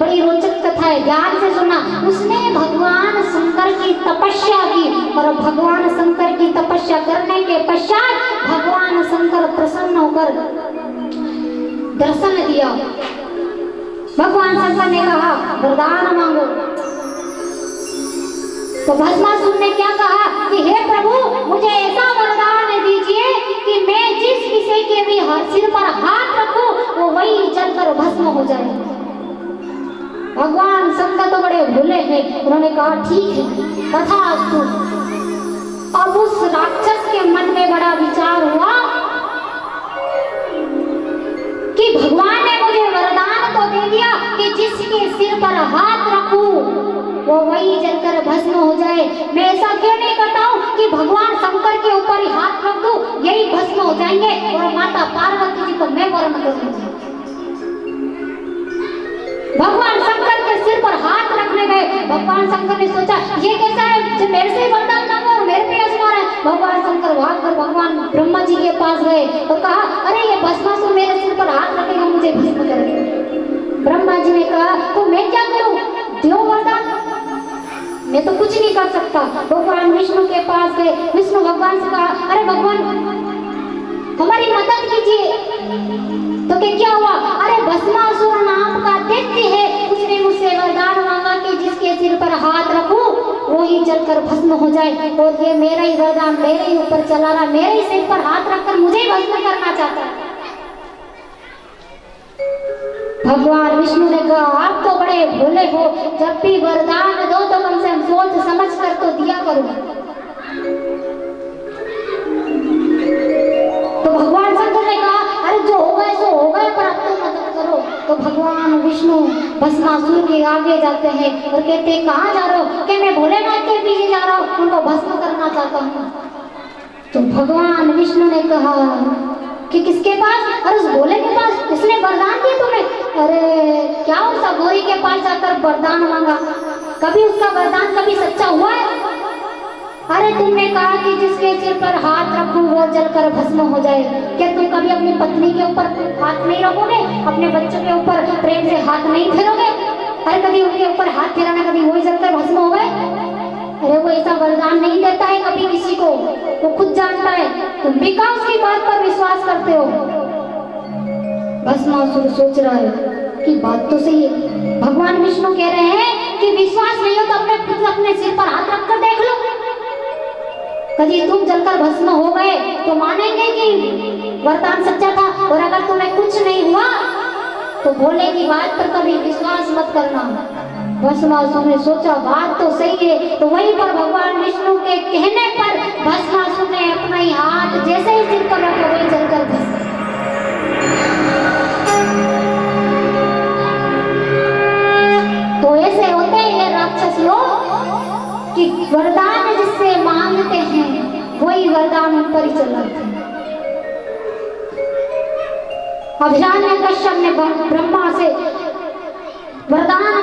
बड़ी रोचक कथा है, ध्यान से सुनना। उसने भगवान शंकर की तपस्या की और भगवान शंकर की तपस्या करने के पश्चात भगवान शंकर प्रसन्न होकर दर्शन दिया। भगवान शंकर ने कहा वरदान मांगो। तो भस्मासुर ने क्या कहा कि हे प्रभु, मुझे ऐसा वरदान दीजिए कि मैं जिस किसी के भी सिर पर हाथ रखूं वो वही जलकर भस्म हो जाए। भगवान शंकर तो बड़े भोले हैं, उन्होंने कहा ठीक है, तथास्तु। अब उस राक्षस के मन में बड़ा विचार हुआ कि भगवान ने मुझे वरदान तो दे दिया कि जिसके सिर पर हाथ रखूं वो वही जलकर भस्म हो जाए, मैं ऐसा क्यों नहीं करता हूँ कि भगवान शंकर के ऊपर ही हाथ रख दूं, यही भस्म हो जाएंगे और माता पार्वती जी को मैं वर्ण कर दूंगी। भगवान शंकर के सिर पर हाथ रखने गए। भगवान शंकर ने सोचा ये कैसा है जो मेरे से वरदान मांगा और मेरे पे आजमा रहा है। भगवान शंकर भागकर भगवान ब्रह्मा जी के पास गए और कहा अरे ये भस्मासुर मेरे सिर पर हाथ रखेगा, मुझे भस्म कर देगा। ब्रह्मा जी ने कहा तो मैं क्या करूं, दो वरदान, मैं तो कुछ नहीं कर सकता। भगवान विष्णु के पास गए। विष्णु भगवान से कहा अरे भगवान हमारी मदद कीजिए। तो क्या हुआ, अरे भस्मासुर नाम का दैत्य है, उसने मुझसे वरदान मांगा कि जिसके सिर पर हाथ रखूं वो ही जलकर भस्म हो जाए और ये मेरा ही वरदान मेरे ही ऊपर चला रहा, मेरे ही सिर पर हाथ रखकर मुझे ही भस्म करना चाहता है। भगवान विष्णु ने कहा आप तो बड़े भोले हो, जब भी वरदान दो तो कम से कम सोच समझ कर तो दिया करो। तो भगवान शंकर ने कहा अरे जो हो गए सो हो गए, पर अब तो मदद करो। तो भगवान विष्णु भस्मासुर के आगे जाते हैं और कहते हैं कहाँ जा रहे हो, कि मैं भोलेनाथ के पीछे जा रहा हूँ, उनको भस्म करना चाहता हूँ। तो भगवान विष्णु ने कहा कि किसके पास, अरे उस भोले के पास, इसने वरदान दिया तुम्हें। अरे क्या उस अघोरी के पास जाकर वरदान मांगा, कभी उसका वरदान कभी सच्चा हुआ है? अरे तुमने कहा कि जिसके सिर पर हाथ रखूं वो जलकर भस्म हो जाए, क्या तुम कभी अपनी पत्नी के ऊपर हाथ नहीं रखोगे, अपने बच्चों के ऊपर प्रेम से हाथ नहीं फेरोगे? अरे कभी उनके ऊपर हाथ फेराना, कभी वही जलकर भस्म हो गए? अरे वो ऐसा वरदान नहीं देता है कभी किसी को, वो खुद जानता है, तुम भी कहाँ उसकी बात पर विश्वास करते हो? भस्मासुर सोच रहा है कि बात तो सही है। भगवान विष्णु कह रहे हैं कि विश्वास नहीं हो तो अपने सिर पर हाथ रखकर देख लो, कभी तुम जलकर भस्म हो गए तो मानेंगे कि वरदान सच्चा था, और अगर तुम्हें कुछ नहीं हुआ तो भोले की बात पर कभी विश्वास मत करना। भस्मासुर ने सोचा बात तो सही है, तो वहीं पर भगवान विष्णु के कहने पर भस्मासुर ने अपना ही हाथ जैसे ही सिर पर रखा वही जलकर भस्म। तो ऐसे होते हैं ये राक्षस लोग कि वरदान जिससे मांगते हैं वही वरदान उन पर ही चलाते हैं। हिरण्यकश्यप ने ब्रह्मा से वरदान